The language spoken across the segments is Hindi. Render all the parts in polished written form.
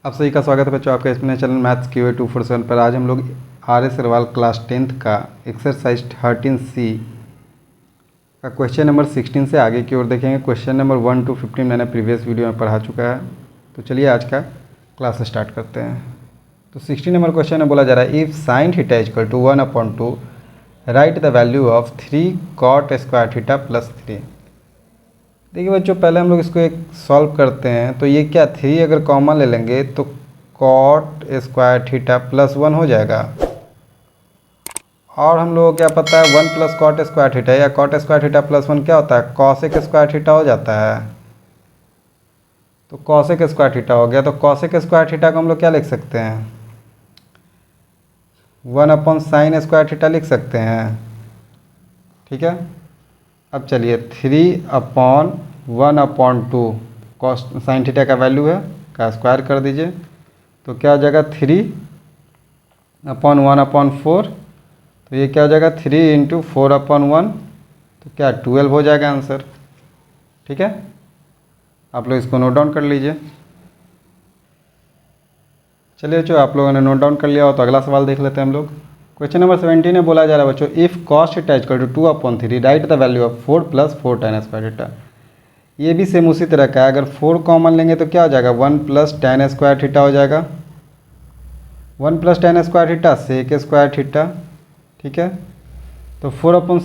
आप सभी का स्वागत है बच्चों आपके अपने चैनल मैथ्स QA 247 पर। आज हम लोग RS अग्रवाल क्लास 10th का एक्सरसाइज 13C का क्वेश्चन नंबर 16 से आगे की ओर देखेंगे। क्वेश्चन नंबर 1 to 15 मैंने प्रीवियस वीडियो में पढ़ा चुका है, तो चलिए आज का क्लास स्टार्ट करते हैं। तो 16 नंबर क्वेश्चन में बोला जा रहा है if sine theta equal to 1/2 right the value of 3 cot square theta plus 3। देखिए बच्चों, पहले हम लोग इसको एक सॉल्व करते हैं। तो ये क्या 3 अगर कॉमन ले लेंगे तो cot स्क्वायर थीटा प्लस 1 हो जाएगा। और हम लोगों को क्या पता है 1 प्लस cot स्क्वायर थीटा या cot स्क्वायर थीटा प्लस 1 क्या होता है, cosec स्क्वायर थीटा हो जाता है। तो cosec स्क्वायर थीटा हो गया। तो cosec स्क्वायर थीटा को हम लोग क्या लिख सकते हैं, 1/sin स्क्वायर थीटा लिख सकते हैं। ठीक है, अब चलिए 3/1/2 कॉस साइन थीटा का वैल्यू है का स्क्वायर कर दीजिए। तो क्या हो जाएगा 3/1/4। तो ये क्या हो जाएगा 3 × 4/1। तो क्या 12 हो जाएगा आंसर। ठीक है, आप लोग इसको नोट डाउन कर लीजिए। चलिए जो आप लोगों ने नोट डाउन कर लिया हो तो अगला सवाल देख लेते हैं हम लोग। क्वेश्चन नंबर 17 में बोला जा रहा है बच्चों if cos theta equal to 2/3 right the value of 4 + 4 tan square theta. ये भी सेम उसी तरह का है। अगर 4 कॉमन लेंगे तो क्या हो जाएगा 1 + tan स्क्वायर थीटा हो जाएगा। 1 + tan square theta sec square theta. ठीक है, तो 4 ×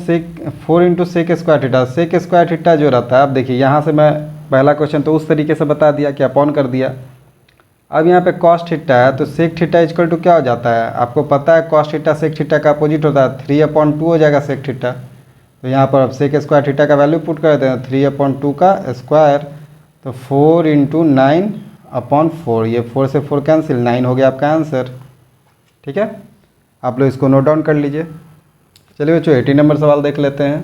sec square theta. sec square theta जो रहता है, अब देखिए यहाँ से मैं पहला क्वेश्चन तो उस तरीके से बता दिया कि अपॉन कर दिया। अब यहाँ पे cos थीटा है तो sec थीटा इक्वल टू क्या हो जाता है, आपको पता है cos थीटा sec थीटा का अपोजिट होता है, 3/2 हो जाएगा sec थीटा। तो यहाँ पर अब sec स्क्वायर थीटा का वैल्यू पुट कर देते हैं 3/2 का स्क्वायर। तो 4 × 9/4, ये 4 से 4 कैंसिल, 9 हो गया आपका आंसर। ठीक है, आप लोग इसको नोट डाउन कर लीजिए। चलिए बच्चों 18 नंबर सवाल देख लेते हैं।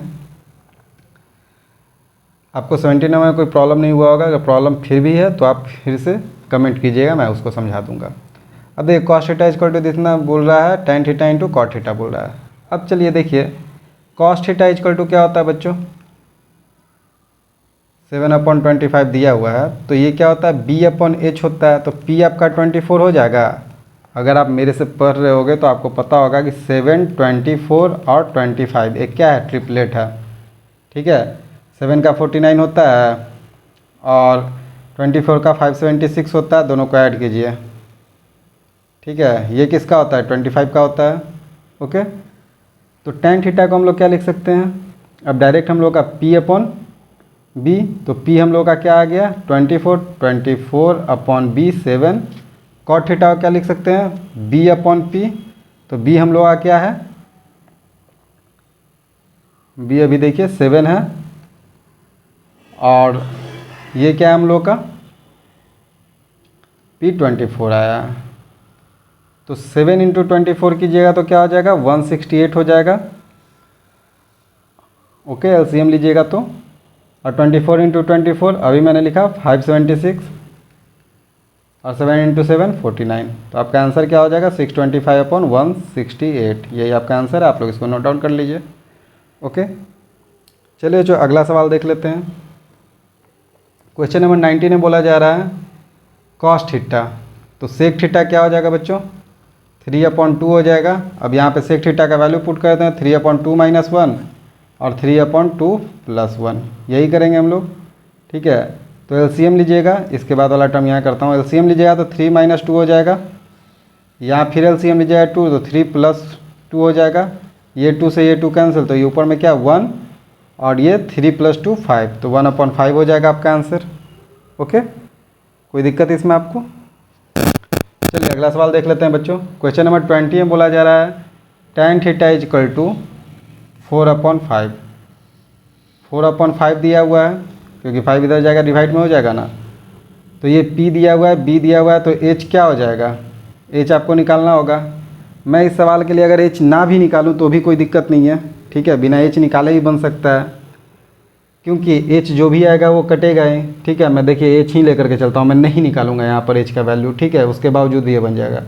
आपको 17 नंबर में कोई प्रॉब्लम नहीं हुआ होगा, अगर प्रॉब्लम फिर भी है तो आप फिर से कमेंट कीजिएगा, मैं उसको समझा दूंगा। अब देखिए cos थीटा इक्वल टू जितना बोल रहा है tan थीटा × cot थीटा बोल रहा है। अब चलिए देखिए cos थीटा इक्वल टू क्या होता है बच्चों, 7/25 दिया हुआ है। तो ये क्या होता है B/H होता है। तो P आपका 24 हो जाएगा। अगर आप मेरे से पढ़ रहे होगे तो आपको पता होगा कि 7, 24 और 25 एक क्या है, ट्रिपलेट है। ठीक है, 7 का 49 होता है और 24 का 576 होता है, दोनों को ऐड कीजिए। ठीक है, ये किसका होता है 25 का होता है। ओके, तो tan थीटा को हम लोग क्या लिख सकते हैं, अब डायरेक्ट हम लोग का P/B। तो P हम लोग का क्या आ गया 24/B 7। cot थीटा को क्या लिख सकते हैं B/P। तो B हम लोग का क्या है, B अभी देखिए 7 है और ये क्या है हम लोग का P/24 आया। तो 7 × 24 कीजिएगा तो क्या हो जाएगा 168 हो जाएगा। ओके, एलसीएम लीजिएगा तो, और 24 × 24 अभी मैंने लिखा 576 और 7 × 7 49। तो आपका आंसर क्या हो जाएगा 625/168। यही आपका आंसर है, आप लोग इसको नोट डाउन कर लीजिए। ओके, चलिए जो अगला सवाल देख लेते हैं। क्वेश्चन नंबर 19 में बोला जा रहा है cos थीटा। तो sec थीटा क्या हो जाएगा बच्चों 3/2 हो जाएगा। अब यहाँ पे sec थीटा का वैल्यू पुट करते हैं 3/2 - 1 और 3/2 + 1, यही करेंगे हम लोग। ठीक है, तो एलसीएम लीजिएगा, इसके बाद वाला टर्म यहाँ करता हूँ। एलसीएम लीजिएगा तो 3 - 2 हो जाएगा। यहाँ फिर एलसीएम लीजिएगा 2 तो 3 + 2 हो जाएगा। ये 2 से ये 2 कैंसिल, तो ये ऊपर में क्या 1 और ये 3 + 2 5, तो 1/5 हो जाएगा आपका आंसर। ओके, कोई दिक्कत इसमें आपको। चलिए अगला सवाल देख लेते हैं बच्चों। क्वेश्चन नंबर 20 में बोला जा रहा है tan थीटा इक्वल टू 4/5। 4/5 दिया हुआ है, क्योंकि 5 इधर जाएगा डिवाइड में हो जाएगा ना। तो ये P दिया हुआ है, B दिया हुआ है, तो H क्या हो जाएगा, H आपको निकालना होगा। मैं इस सवाल के लिए अगर H ना भी निकालूं तो भी कोई दिक्कत नहीं है। ठीक है, बिना H निकाले ही बन सकता है, क्योंकि H जो भी आएगा वो कटेगा ही। ठीक है, मैं देखिए H ही लेकर के चलता हूँ, मैं नहीं निकालूंगा यहाँ पर H का वैल्यू। ठीक है, उसके बावजूद भी ये बन जाएगा।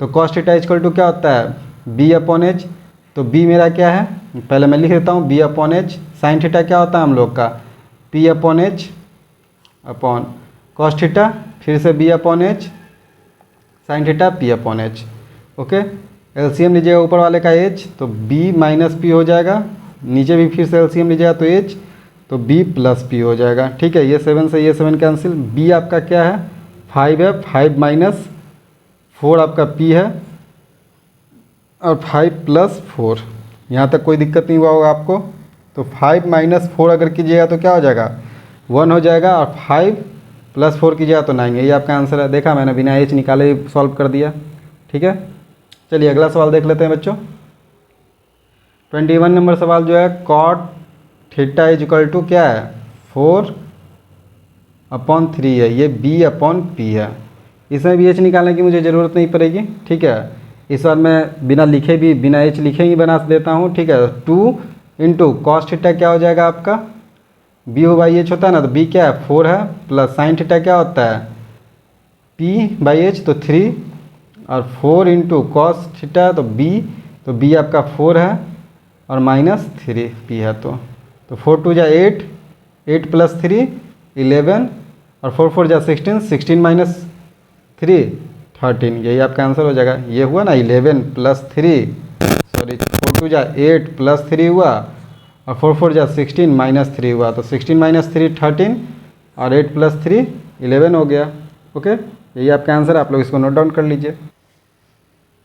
तो cos थीटा इक्वल टू क्या होता है B/H। तो B मेरा क्या है, पहले मैं लिख देता हूँ B/H। साइन थीटा क्या होता है हम लोग का P/H अपॉन cos थीटा, फिर से B/H sine theta P upon H. Okay, LCM लीजिएगा ऊपर वाले का एच तो बी माइनस पी हो जाएगा, नीचे भी फिर से एलसीएम लीजिएगा तो एच तो बी प्लस पी हो जाएगा। ठीक है, ये 7 से ये 7 कैंसिल, बी आपका क्या है 5 है, 5 माइनस 4 आपका पी है और 5 प्लस 4, यहाँ तक कोई दिक्कत नहीं हुआ होगा आपको। तो 5 माइनस 4 अगर कीजिएगा तो क्या हो जाएगा 1 हो जाएगा और 5 प्लस 4 कीजिएगा तो 9। यही आपका आंसर है। देखा मैंने बिना एच निकाले सॉल्व कर दिया। ठीक है, चलिए अगला सवाल देख लेते हैं बच्चों। 21 नंबर सवाल जो है cot theta is equal to क्या है 4/3 है, ये बी अपॉन पी है। इसमें भी एच निकालने की मुझे ज़रूरत नहीं पड़ेगी। ठीक है, इस बार मैं बिना लिखे भी बिना एच लिखे ही बना देता हूँ। ठीक है, 2 इंटू कॉस थीटा क्या हो जाएगा आपका बी हो बाई एच होता है ना, तो बी क्या है 4 है, प्लस साइन थीटा क्या होता है पी बाई एच तो 3 और 4 इंटू कॉस थीटा तो बी आपका 4 है और माइनस 3 पी है तो 4 2 जा 8, 8 प्लस 3 11 और 4 4 जा 16, 16 माइनस 3 13, यही आपका आंसर हो जाएगा। ये हुआ ना 11 प्लस 3 सॉरी 4 2 जा 8 प्लस 3 हुआ और 4 4 जा 16 माइनस 3 हुआ, तो 16 माइनस 3 13 और 8 प्लस 3 11 हो गया। ओके, यही आपका आंसर है, आप लोग इसको नोट डाउन कर लीजिए।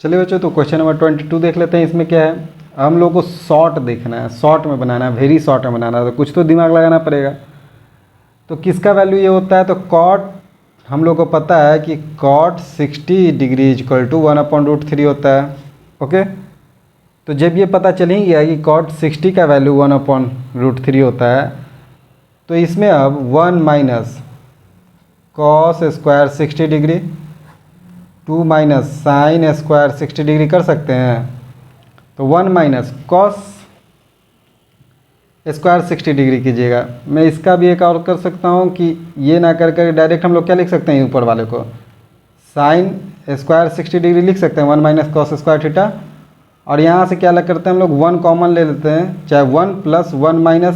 चलिए बच्चों, तो क्वेश्चन नंबर 22 देख लेते हैं। इसमें क्या है, हम लोग को शॉर्ट देखना है, शॉर्ट में बनाना है, वेरी शॉर्ट में बनाना है, तो कुछ तो दिमाग लगाना पड़ेगा। तो किसका वैल्यू ये होता है, तो कॉट हम लोग को पता है कि cot 60 degree is equal to 1/√3 होता है। ओके, तो जब ये पता चल ही गया कि कॉट 60 का वैल्यू 1/√3 होता है, तो इसमें अब 1 minus cos square 60 degree 2 minus sine square 60 degree कर सकते हैं। तो 1 माइनस कॉस स्क्वायर 60 डिग्री कीजिएगा। मैं इसका भी एक और कर सकता हूँ कि ये ना कर कर डायरेक्ट हम लोग क्या लिख सकते हैं ऊपर वाले को साइन स्क्वायर 60 डिग्री लिख सकते हैं 1 माइनस कॉस स्क्वायर थीटा, और यहाँ से क्या अलग करते हैं हम लोग 1 कॉमन ले लेते हैं, चाहे 1 plus 1 minus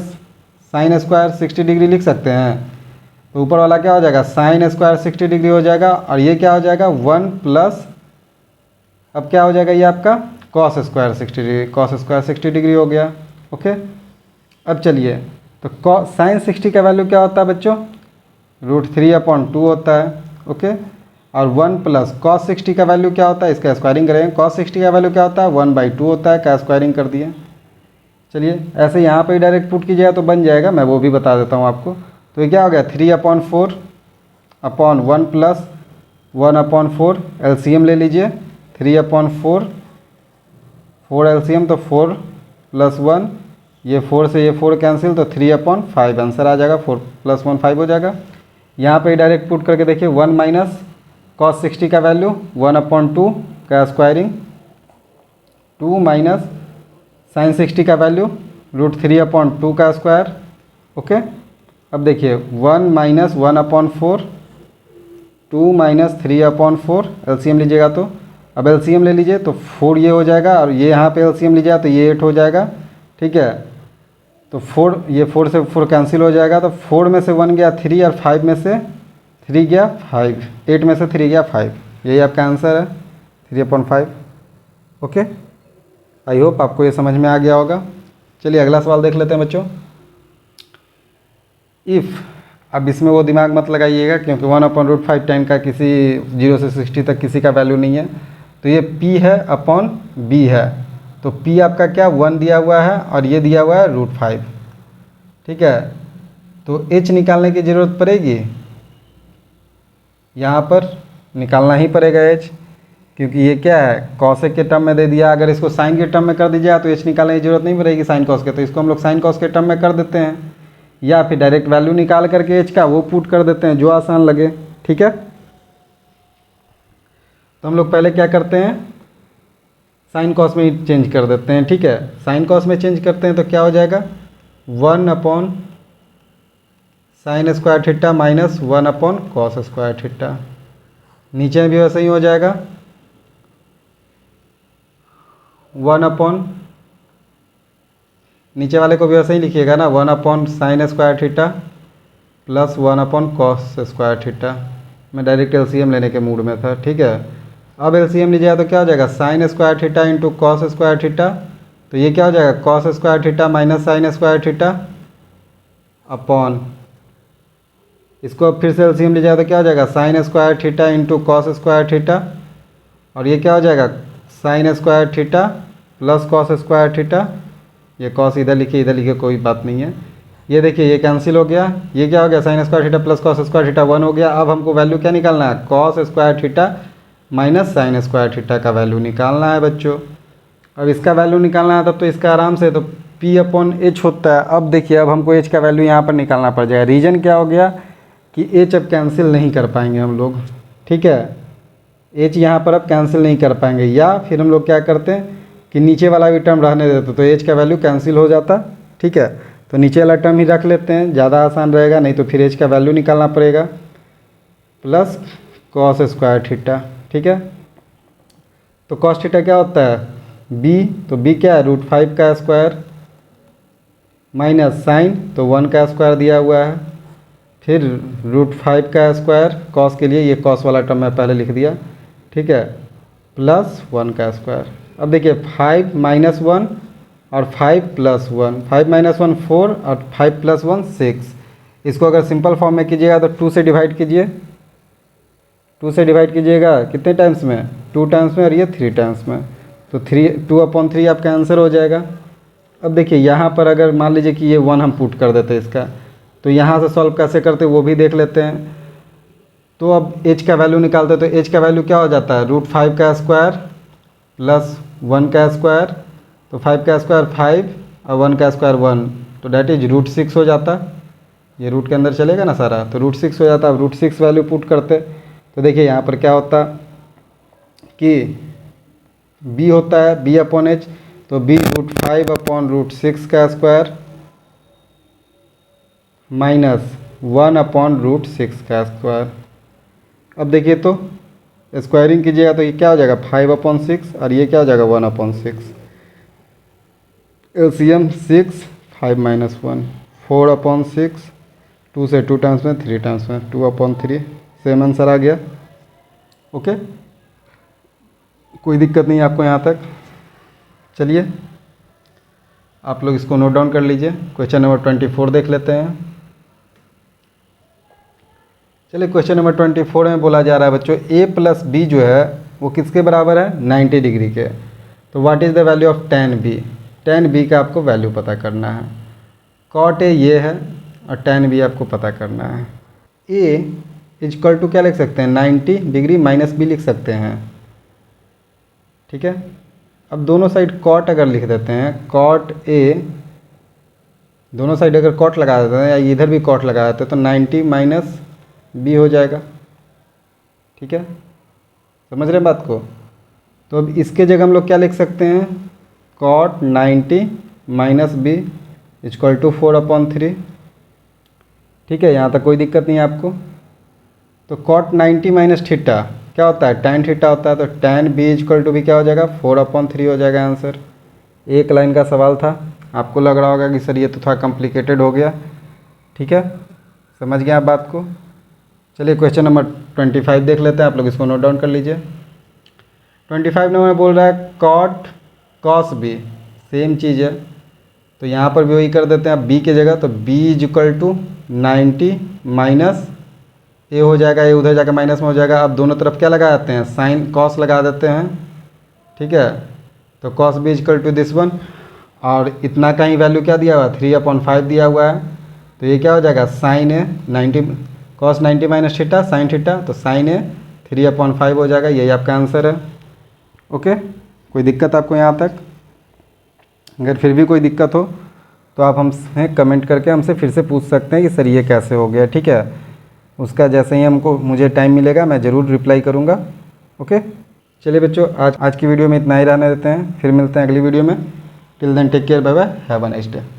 sine square 60 degree लिख सकते हैं। तो ऊपर वाला क्या हो जाएगा साइन स्क्वायर 60 डिग्री हो जाएगा और ये क्या हो जाएगा 1 प्लस अब क्या हो जाएगा ये आपका cos square 60 degree, cos square 60 degree हो गया। ओके, अब चलिए तो साइन 60 का वैल्यू क्या होता है बच्चों √3/2 होता है। ओके, और 1 प्लस कॉस 60 का वैल्यू क्या होता है, इसका स्क्वायरिंग करेंगे, कॉस 60 का वैल्यू क्या होता है 1/2 होता है, का स्क्वायरिंग कर दिए। चलिए ऐसे यहाँ पे डायरेक्ट पुट कीजिएगा तो बन जाएगा, मैं वो भी बता देता हूँ आपको। तो ये क्या हो गया 3/4 अपॉन 1 प्लस 1/4 एलसीएम ले लीजिए 3/4 4 एलसीएम तो 4 प्लस 1, ये 4 से ये 4 कैंसिल तो 3/5 आंसर आ जाएगा, 4 प्लस 1 5 हो जाएगा। यहाँ पे डायरेक्ट पुट करके देखिए 1 माइनस कॉस 60 का वैल्यू 1/2 का स्क्वायरिंग 2 माइनस साइन 60 का वैल्यू √3/2 का स्क्वायर। ओके, अब देखिए 1 माइनस 1/4 2 माइनस 3/4 एलसीएम लीजिएगा तो अब एलसीएम ले लीजिए तो 4 ये हो जाएगा और ये यहाँ पे एलसीएम लीजिएगा तो ये 8 हो जाएगा। ठीक है, तो 4 ये 4 से 4 कैंसिल हो जाएगा, तो 4 में से 1 गया 3 और 5 में से 3 गया 5, 8 में से 3 गया 5, यही आपका आंसर है 3/5। ओके, आई होप आपको ये समझ में आ गया होगा। चलिए अगला सवाल देख लेते हैं बच्चों। इफ़, अब इसमें वो दिमाग मत लगाइएगा क्योंकि 1/√5 10 का किसी 0 से 60 तक किसी का वैल्यू नहीं है, तो ये P है अपॉन B है, तो P आपका क्या 1 दिया हुआ है और ये दिया हुआ है √5। ठीक है, तो H निकालने की ज़रूरत पड़ेगी, यहाँ पर निकालना ही पड़ेगा H, क्योंकि ये क्या है कॉसेक के टर्म में दे दिया। अगर इसको साइन के टर्म में कर दीजिए तो H निकालने की ज़रूरत नहीं पड़ेगी साइन कॉस के, तो इसको हम लोग साइन कॉस के टर्म में कर देते हैं, या फिर डायरेक्ट वैल्यू निकाल करके H का वो पुट कर देते हैं, जो आसान लगे। ठीक है, तो हम लोग पहले क्या करते हैं साइन कॉस में ही चेंज कर देते हैं। ठीक है, साइन कॉस में चेंज करते हैं तो क्या हो जाएगा 1 sine square theta minus 1 cos square theta, नीचे भी वैसे ही हो जाएगा 1 नीचे वाले को भी वैसे ही लिखिएगा ना 1 sine square theta plus 1 cos square theta. मैं डायरेक्ट एलसीएम लेने के मूड में था। ठीक है, अब एलसीएम लीजिएगा तो क्या हो जाएगा, sine square theta into cos square theta, तो ये क्या हो जाएगा, cos square theta minus sine square theta upon, इसको अब फिर से एलसीएम लीजिएगा तो क्या हो जाएगा, sine square theta into cos square theta, और ये क्या हो जाएगा, sine square theta plus cos square theta, ये कॉस इधर लिखिए कोई बात नहीं है। ये देखिए ये कैंसिल हो गया, ये क्या हो गया, sine square theta plus cos square theta 1 हो गया। अब हमको वैल्यू क्या निकालना है, cos square theta minus sine square theta का वैल्यू निकालना है बच्चों। अब इसका वैल्यू निकालना है तब तो इसका आराम से तो P/H होता है। अब देखिए अब हमको H का वैल्यू यहाँ पर निकालना पड़ जाएगा। रीज़न क्या हो गया कि H अब कैंसिल नहीं कर पाएंगे हम लोग, ठीक है, H यहाँ पर अब कैंसिल नहीं कर पाएंगे, या फिर हम लोग क्या करते हैं कि नीचे वाला भी टर्म रहने देते तो H का वैल्यू कैंसिल हो जाता, ठीक है। तो नीचे वाला टर्म ही रख लेते हैं, ज़्यादा आसान रहेगा, नहीं तो फिर H का वैल्यू निकालना पड़ेगा प्लस कॉस स्क्वायर थीटा, ठीक है। तो कॉस थीटा क्या होता है, B, तो B क्या है, √5 का स्क्वायर माइनस साइन, तो 1 का स्क्वायर दिया हुआ है, फिर √5 का स्क्वायर कॉस के लिए, ये कॉस वाला टर्म मैं पहले लिख दिया, ठीक है, प्लस 1 का स्क्वायर। अब देखिए 5 माइनस 1 और 5 प्लस 1, 5 माइनस 1 4 और 5 प्लस 1 6। इसको अगर सिंपल फॉर्म में कीजिएगा तो 2 से डिवाइड कीजिए, 2 से डिवाइड कीजिएगा कितने टाइम्स में, 2 टाइम्स में, और ये 3 टाइम्स में, तो 2/3 आपका आंसर हो जाएगा। अब देखिए यहाँ पर अगर मान लीजिए कि ये 1 हम पुट कर देते इसका, तो यहाँ से सॉल्व कैसे करते वो भी देख लेते हैं। तो अब H का वैल्यू निकालते तो H का वैल्यू क्या हो जाता है, √5 का स्क्वायर प्लस 1 का स्क्वायर, तो 5 का स्क्वायर 5 और 1 का स्क्वायर 1, तो डैट इज √6 हो जाता। ये रूट के अंदर चलेगा ना सारा, तो √6 हो जाता। अब √6 वैल्यू पुट करते तो देखिए यहाँ पर क्या होता कि B होता है B/H, तो B √5/√6 का स्क्वायर माइनस 1/√6 का स्क्वायर। अब देखिए तो स्क्वायरिंग कीजिएगा तो ये क्या हो जाएगा, 5/6, और ये क्या हो जाएगा 1/6। एलसीएम 6, 5 माइनस 1, 4/6, 2 से 2 टाइम्स में, 3 टाइम्स में, 2/3, सेम आंसर आ गया। ओके, कोई दिक्कत नहीं आपको यहाँ तक। चलिए आप लोग इसको नोट डाउन कर लीजिए। क्वेश्चन नंबर 24 देख लेते हैं। चलिए क्वेश्चन नंबर 24 में बोला जा रहा है बच्चों, A प्लस B जो है वो किसके बराबर है, 90 डिग्री के। तो what is the value of tan B, tan B का आपको वैल्यू पता करना है। cot A ये है और tan B आपको पता करना है। A इक्वल टू क्या लिख सकते हैं, 90 डिग्री माइनस B लिख सकते हैं, ठीक है। अब दोनों साइड cot अगर लिख देते हैं, cot A, दोनों साइड अगर cot लगा देते हैं या इधर भी cot लगा देते हैं तो 90 माइनस B हो जाएगा, ठीक है, समझ रहे हैं बात को। तो अब इसके जगह हम लोग क्या लिख सकते हैं, cot 90 minus B equal to 4/3, ठीक है, यहाँ तक कोई दिक्कत नहीं है आपको। तो cot 90 माइनस थीटा क्या होता है, tan थीटा होता है, तो tan B इक्वल टू भी क्या हो जाएगा, 4/3 हो जाएगा आंसर। एक लाइन का सवाल था, आपको लग रहा होगा कि सर ये तो थोड़ा कॉम्प्लिकेटेड हो गया, ठीक है, समझ गए आप बात को। चलिए क्वेश्चन नंबर 25 देख लेते हैं, आप लोग इसको नोट डाउन कर लीजिए। 25 नंबर में बोल रहा है cot cos B, सेम चीज़ है, तो यहाँ पर भी वही कर देते हैं। अब B की जगह तो B equal to 90 minus A हो जाएगा, A उधर जाकर माइनस में हो जाएगा। अब दोनों तरफ क्या लगा देते हैं, साइन cos लगा देते हैं, ठीक है। तो cos B equal to this one, और इतना का ही वैल्यू क्या दिया हुआ है, 3/5 दिया हुआ है, तो ये क्या हो जाएगा, sine A 90 cos 90 minus theta sine theta, तो साइन A 3/5 हो जाएगा। यही आपका आंसर है। ओके, कोई दिक्कत आपको यहाँ तक? अगर फिर भी कोई दिक्कत हो तो आप हमसे कमेंट करके हमसे फिर से पूछ सकते हैं कि सर ये कैसे हो गया, ठीक है। उसका जैसे ही मुझे टाइम मिलेगा मैं ज़रूर रिप्लाई करूँगा। ओके, चलिए बच्चों आज की वीडियो में इतना ही रहने देते हैं, फिर मिलते हैं अगली वीडियो में। Till then take care, bye bye, have a nice day.